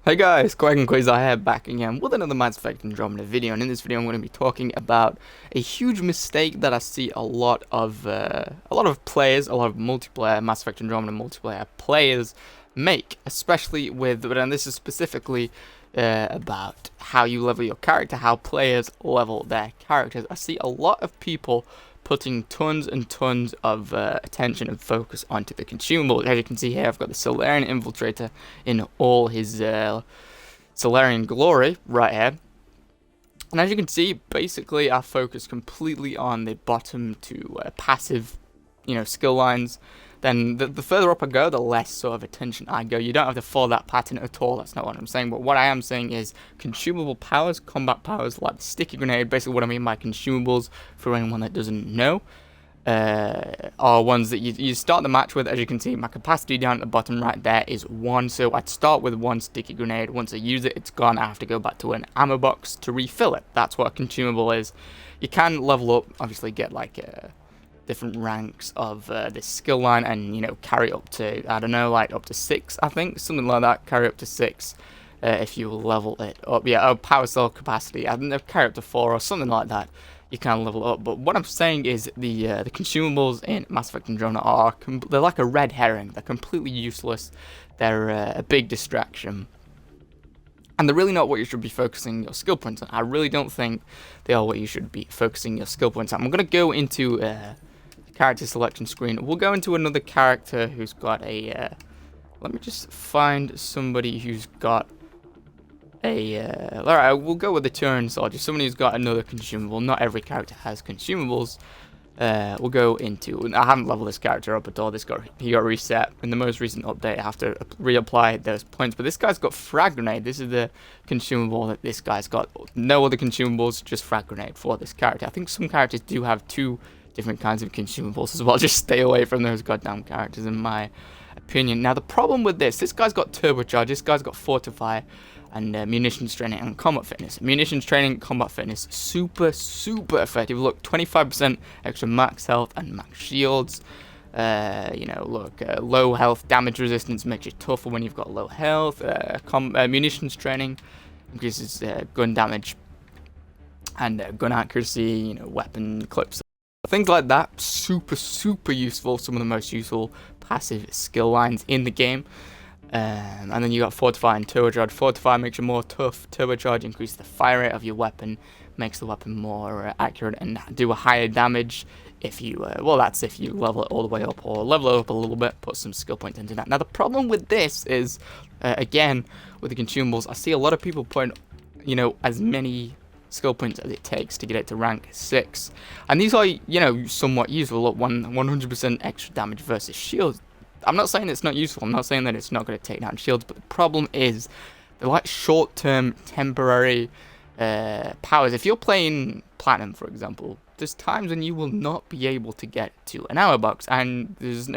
Hey guys, Quigon Quasar here, back again with another Mass Effect Andromeda video, and in this video I'm going to be talking about a huge mistake that I see a lot of players, a lot of multiplayer Mass Effect Andromeda multiplayer players make, especially and this is specifically about how you level your character, how players level their characters. I see a lot of people putting tons and tons of attention and focus onto the consumables. As you can see here, I've got the Solarian Infiltrator in all his Solarian glory right here. And as you can see, basically I focus completely on the bottom to passive, skill lines. Then the further up I go, the less sort of attention I go. You don't have to follow that pattern at all. That's not what I'm saying. But what I am saying is consumable powers, combat powers like the sticky grenade. Basically, what I mean by consumables, for anyone that doesn't know, are ones that you start the match with. As you can see, my capacity down at the bottom right there is 1. So I'd start with 1 sticky grenade. Once I use it, it's gone. I have to go back to an ammo box to refill it. That's what a consumable is. You can level up, obviously get like different ranks of this skill line, and carry up to, I don't know, like up to 6, I think, something like that. Carry up to 6 if you level it up. Yeah, power cell capacity, I don't know, carry up to 4 or something like that. You can level up. But what I'm saying is the consumables in Mass Effect Andromeda they're like a red herring. They're completely useless. They're a big distraction. And they're really not what you should be focusing your skill points on. I really don't think they are what you should be focusing your skill points on. I'm going to go into character selection screen. We'll go into another character who's got a let me just find somebody who's got a alright, we'll go with the Turin soldier, somebody who's got another consumable. Not every character has consumables. We'll go into, I haven't leveled this character up at all. He got reset in the most recent update. I have to reapply those points. But this guy's got frag grenade. This is the consumable that this guy's got. No other consumables, just frag grenade for this character. I think some characters do have 2 different kinds of consumables as well. Just stay away from those goddamn characters, in my opinion. Now the problem with this guy's got turbocharge, this guy's got fortify, and munitions training and combat fitness. Munitions training, combat fitness, super effective. Look, 25% extra max health and max shields. Low health damage resistance makes you tougher when you've got low health. Munitions training increases gun damage and gun accuracy. Weapon clips, things like that. Super useful. Some of the most useful passive skill lines in the game. And then you got Fortify and Turbocharge. Fortify makes you more tough. Turbocharge increases the fire rate of your weapon, makes the weapon more accurate and do a higher damage. If you, that's if you level it all the way up, or level it up a little bit, put some skill points into that. Now the problem with this is, again, with the consumables, I see a lot of people putting, as many skill points as it takes to get it to rank 6. And these are, somewhat useful. Look, 100% extra damage versus shields. I'm not saying it's not useful. I'm not saying that it's not going to take down shields, but the problem is they're like short-term, temporary powers. If you're playing Platinum, for example, there's times when you will not be able to get to an ammo box, and there's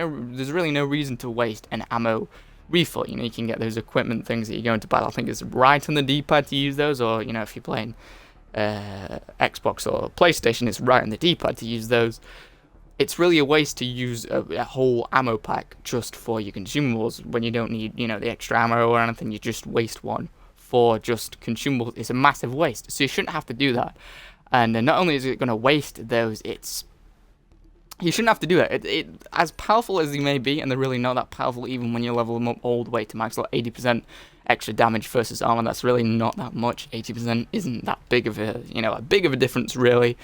really no reason to waste an ammo refill. You can get those equipment things that you go into battle. I think it's right on the D-pad to use those, or if you're playing Xbox or PlayStation, it's right on the D-pad to use those. It's really a waste to use a whole ammo pack just for your consumables when you don't need, the extra ammo or anything. You just waste one for just consumables. It's a massive waste. So you shouldn't have to do that. And not only is it going to waste those, you shouldn't have to do that. It as powerful as they may be, and they're really not that powerful even when you level them up all the way to max, like 80% extra damage versus armor. That's really not that much. 80% isn't that big of a difference, really.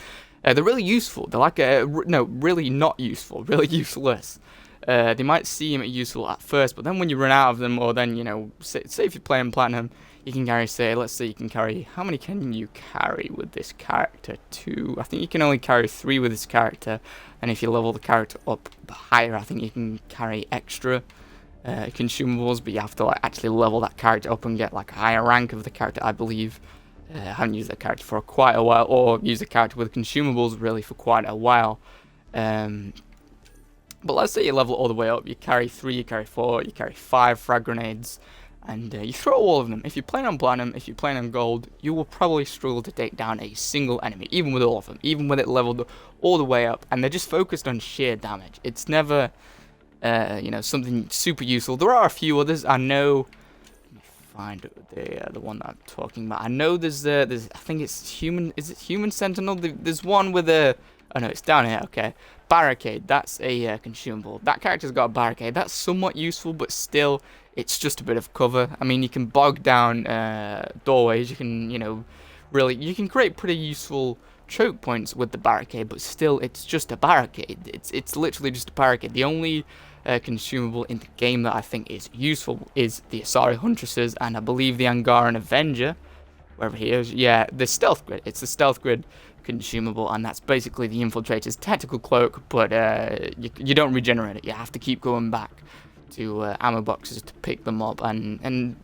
They're really useful. They're like really not useful, really useless. They might seem useful at first, but then when you run out of them, or then, say if you're playing Platinum, you can carry, let's say you can carry, how many can you carry with this character? 2. I think you can only carry 3 with this character, and if you level the character up higher, I think you can carry extra consumables, but you have to actually level that character up and get a higher rank of the character, I believe. I haven't used that character for quite a while, or used a character with consumables really for quite a while. But let's say you level all the way up, you carry 3, you carry 4, you carry 5 frag grenades, and you throw all of them. If you're playing on Platinum, if you're playing on Gold, you will probably struggle to take down a single enemy, even with all of them, even with it leveled all the way up, and they're just focused on sheer damage. It's never, something super useful. There are a few others, I know. find the one that I'm talking about. I know there's I think it's human. Is it human sentinel? There's one with a. Oh no, it's down here. Okay, barricade. That's a consumable. That character's got a barricade. That's somewhat useful, but still, it's just a bit of cover. I mean, you can bog down doorways. You can, really, you can create pretty useful choke points with the barricade, but still, it's just a barricade. It's literally just a barricade. The only consumable in the game that I think is useful is the Asari Huntresses, and I believe the Angaran Avenger, wherever he is. Yeah, the stealth grid. It's the stealth grid consumable, and that's basically the Infiltrator's tactical cloak, but you don't regenerate it. You have to keep going back to ammo boxes to pick them up, and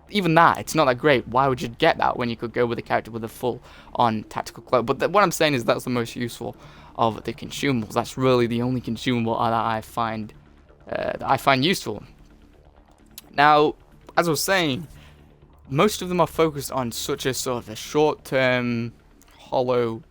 even that, it's not that great. Why would you get that when you could go with a character with a full-on tactical cloak? But what I'm saying is that's the most useful of the consumables. That's really the only consumable that I find useful. Now, as I was saying, most of them are focused on such a sort of a short-term, hollow,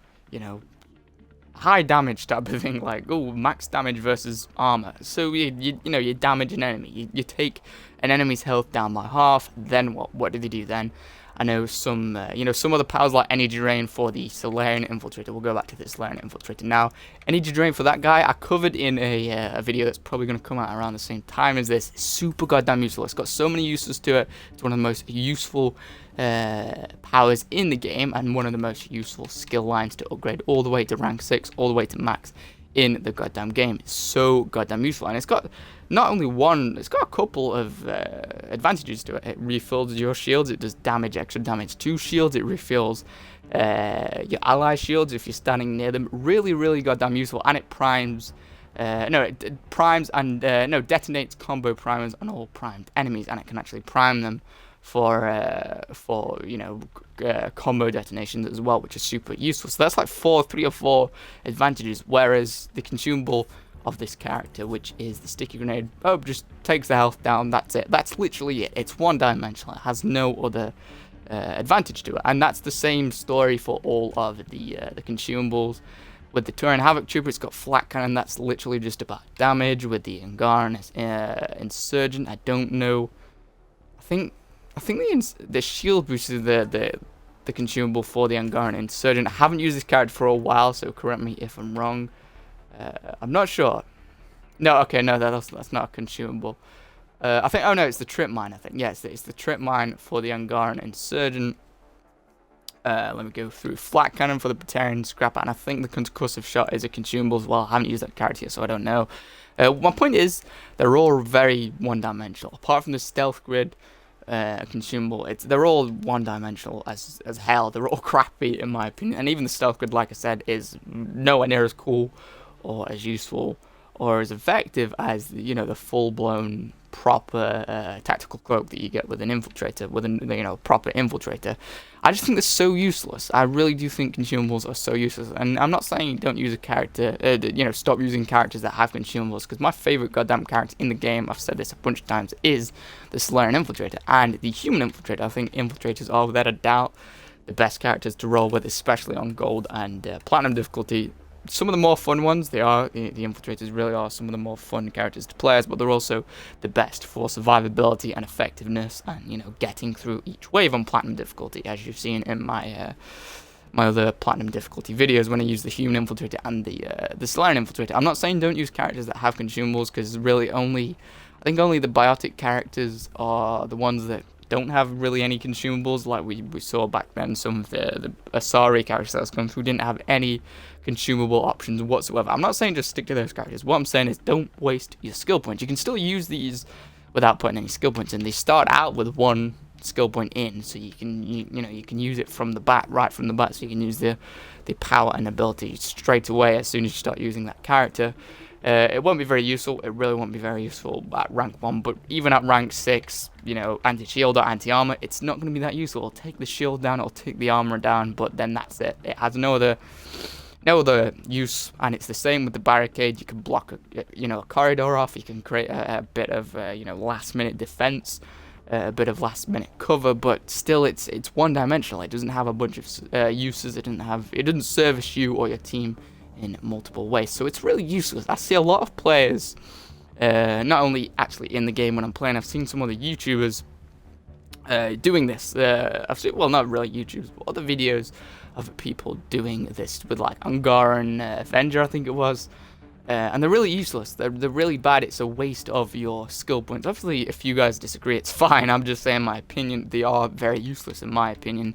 high damage type of thing, like max damage versus armor. So you damage an enemy, you take an enemy's health down by half. Then what do they do then? I know some other powers like energy drain for the Solarian Infiltrator. We'll go back to the Solarian Infiltrator now. Energy drain for that guy, I covered in a video that's probably going to come out around the same time as this. It's super goddamn useful. It's got so many uses to it. It's one of the most useful powers in the game, and one of the most useful skill lines to upgrade all the way to rank 6, all the way to max in the goddamn game. It's so goddamn useful, and it's got not only one, it's got a couple of advantages to it. It refills your shields, it does extra damage to shields, it refills your ally shields if you're standing near them. Really, really goddamn useful, and it primes. It primes and detonates combo primers on all primed enemies, and it can actually prime them for combo detonations as well, which is super useful. So that's like 3 or 4 advantages, whereas the consumable of this character, which is the sticky grenade, just takes the health down. That's it. That's literally it. It's one-dimensional. It has no other advantage to it, and that's the same story for all of the consumables. With the Turin Havoc Trooper, it's got flat cannon. That's literally just about damage. With the Angaran Insurgent, I don't know. I think the shield boost is the consumable for the Angaran Insurgent. I haven't used this character for a while, so correct me if I'm wrong. I'm not sure. No, okay, no, that's not a consumable. I think, it's the Trip Mine, I think. Yes, it's the Trip Mine for the Angaran Insurgent. Let me go through. Flat Cannon for the Batarian Scrapper, and I think the Concussive Shot is a consumable as well. I haven't used that character yet, so I don't know. My point is, they're all very one-dimensional. Apart from the Stealth Grid consumable, they're all one-dimensional as hell. They're all crappy in my opinion, and even the Stealth Grid, like I said, is nowhere near as cool or as useful or as effective as the full-blown proper tactical cloak that you get with an infiltrator, with a proper infiltrator. I just think they're so useless. I really do think consumables are so useless, and I'm not saying don't use a character, stop using characters that have consumables, because my favorite goddamn character in the game, I've said this a bunch of times, is the Solarian Infiltrator and the Human Infiltrator. I think infiltrators are without a doubt the best characters to roll with, especially on gold and platinum difficulty. Some of the more fun ones, the infiltrators really are some of the more fun characters to play as, but they're also the best for survivability and effectiveness, and getting through each wave on platinum difficulty, as you've seen in my my other platinum difficulty videos when I use the Human Infiltrator and the Solarian Infiltrator. I'm not saying don't use characters that have consumables, because really I think only the biotic characters are the ones that don't have really any consumables. Like we saw back then, some of the Asari characters that was going through didn't have any consumable options whatsoever. I'm not saying just stick to those characters. What I'm saying is don't waste your skill points. You can still use these without putting any skill points in. They start out with 1 skill point in, so you can you can use it from the bat, right from the bat. So you can use the power and ability straight away as soon as you start using that character. It won't be very useful. It really won't be very useful at rank 1, but even at rank 6, anti-shield or anti-armor, it's not going to be that useful. It'll take the shield down, it'll take the armor down, but then that's it. It has no other use, and it's the same with the barricade. You can block a corridor off. You can create a bit of last-minute defense, a bit of last-minute cover, but still it's one-dimensional. It doesn't have a bunch of uses. It doesn't service you or your team in multiple ways, so it's really useless. I see a lot of players, not only actually in the game when I'm playing, I've seen some other YouTubers doing this. I've seen, well, not really YouTubes, but other videos of people doing this with like Ungaran Avenger, I think it was. And they're really useless. They're really bad. It's a waste of your skill points. Obviously, if you guys disagree, it's fine. I'm just saying my opinion. They are very useless in my opinion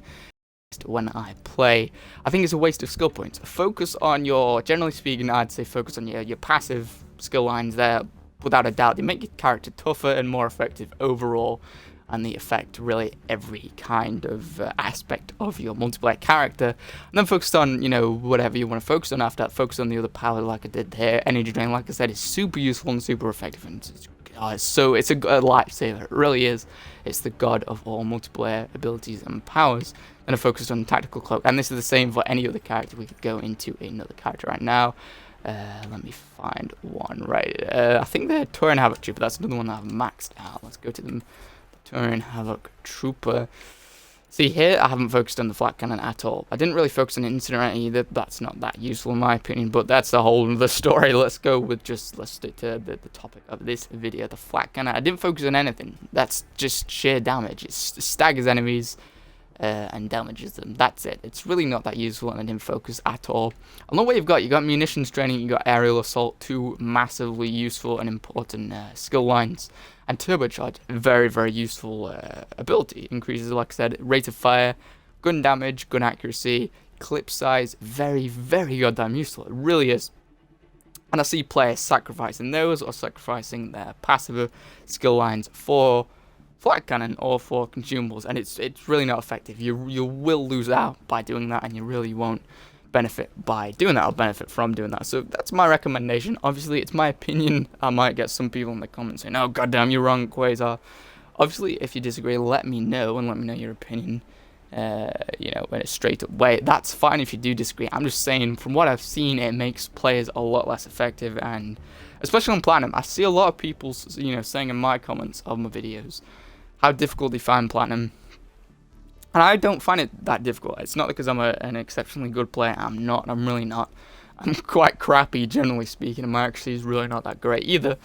when I play. I think it's a waste of skill points. Focus on your, generally speaking, I'd say focus on your passive skill lines there. Without a doubt, they make your character tougher and more effective overall, and they affect really every kind of aspect of your multiplayer character. And then focus on, you know, whatever you want to focus on after that. Focus on the other power like I did here. Energy drain, like I said, is super useful and super effective, and it's a lifesaver. It really is. It's the god of all multiplayer abilities and powers. And I focused on tactical cloak, and this is the same for any other character. We could go into another character right now. Let me find one. Right, I think the Turin Havoc Trooper. That's another one that I've maxed out. Let's go to them. Turin Havoc Trooper. See here, I haven't focused on the flat cannon at all. I didn't really focus on Incinerator either. That's not that useful in my opinion, but that's a whole other story. Let's go with let's stick to the topic of this video, the flat cannon. I didn't focus on anything. That's just sheer damage. It staggers enemies and damages them. That's it. It's really not that useful, and I didn't focus at all. And look what you got munitions training, you got aerial assault, two massively useful and important skill lines. And turbocharge, very, very useful ability. Increases, like I said, rate of fire, gun damage, gun accuracy, clip size, very, very goddamn useful. It really is. And I see players sacrificing those or sacrificing their passive skill lines for flat cannon or for consumables, and it's really not effective. You will lose out by doing that, and you really won't benefit by doing that or benefit from doing that. So that's my recommendation. Obviously, it's my opinion. I might get some people in the comments saying, "Oh, goddamn, you're wrong, Quasar." Obviously, if you disagree, let me know and let me know your opinion. You know, in a straight up way. That's fine if you do disagree. I'm just saying, from what I've seen, it makes players a lot less effective, and especially on Platinum, I see a lot of people, you know, saying in my comments of my videos how difficult they find Platinum. And I don't find it that difficult. It's not because I'm an exceptionally good player. I'm not. I'm really not. I'm quite crappy, generally speaking, and my accuracy is really not that great either.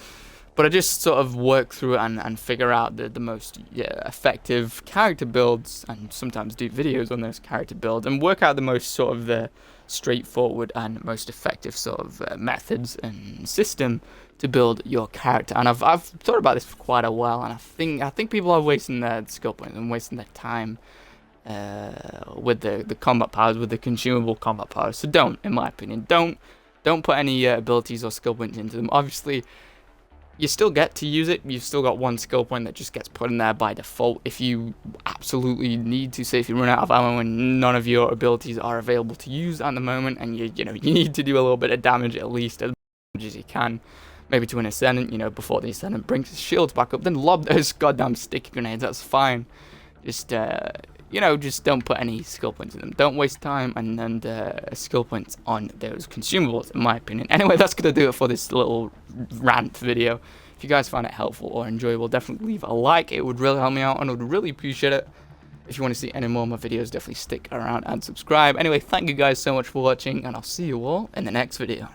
But I just sort of work through it and figure out the most effective character builds, and sometimes do videos on those character builds, and work out the most sort of the straightforward and most effective sort of methods and system to build your character. And I've thought about this for quite a while, and I think people are wasting their skill points and wasting their time with the combat powers, with the consumable combat powers. So don't, in my opinion, don't put any abilities or skill points into them. Obviously, you still get to use it. You've still got one skill point that just gets put in there by default if you absolutely need to. Say if you run out of ammo and none of your abilities are available to use at the moment, and you need to do a little bit of damage, at least as much as you can, maybe to an Ascendant, you know, before the Ascendant brings his shields back up, then lob those goddamn sticky grenades. That's fine. Just just don't put any skill points in them. Don't waste time and skill points on those consumables, in my opinion. Anyway, that's going to do it for this little rant video. If you guys find it helpful or enjoyable, definitely leave a like. It would really help me out, and I would really appreciate it. If you want to see any more of my videos, definitely stick around and subscribe. Anyway, thank you guys so much for watching, and I'll see you all in the next video.